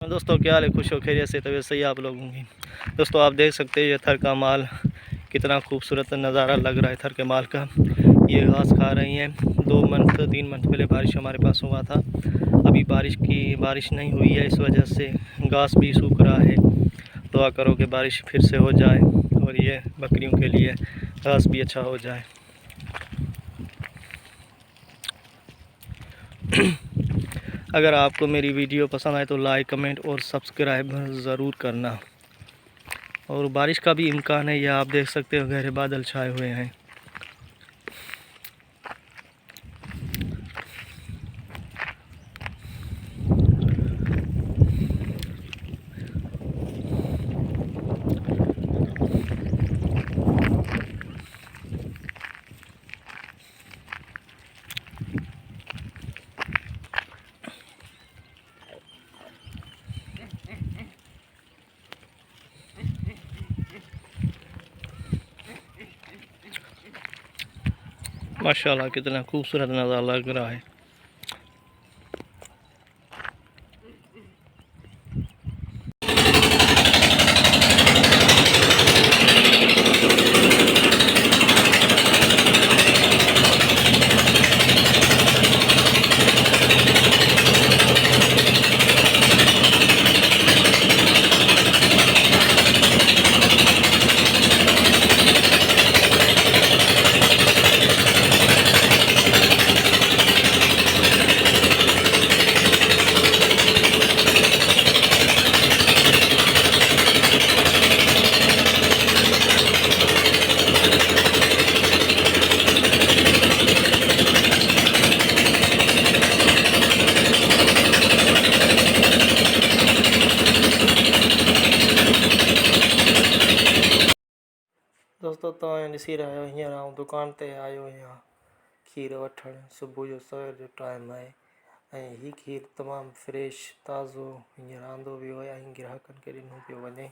दोस्तों क्या हाल है, खुश हो खैरियत से, तबीयत सही आप लोगों की। दोस्तों आप देख सकते हैं ये थर का माल कितना खूबसूरत नज़ारा लग रहा है। थर के माल का ये घास खा रही हैं। 3 मंथ पहले बारिश हमारे पास हुआ था। अभी बारिश नहीं हुई है, इस वजह से घास भी सूख रहा है। दुआ करो कि बारिश फिर से हो जाए और ये बकरियों के लिए घास भी अच्छा हो जाए। अगर आपको मेरी वीडियो पसंद आए तो लाइक, कमेंट और सब्सक्राइब ज़रूर करना। और बारिश का भी इम्कान है, यह आप देख सकते हो गहरे बादल छाए हुए हैं। माशाल्लाह कितना खूबसूरत नज़ारा लग रहा है। दोस्तों तो ॾिसी रहियो हींअर आउं दुकान ते आयो आहियां खीर वठणु। सुबुह जो सवेर जो टाइम आहे ऐं हीउ खीर तमामु फ्रेश ताज़ो हींअर आंदो वियो आहे ऐं ग्राहकनि खे ॾिनो पियो वञे।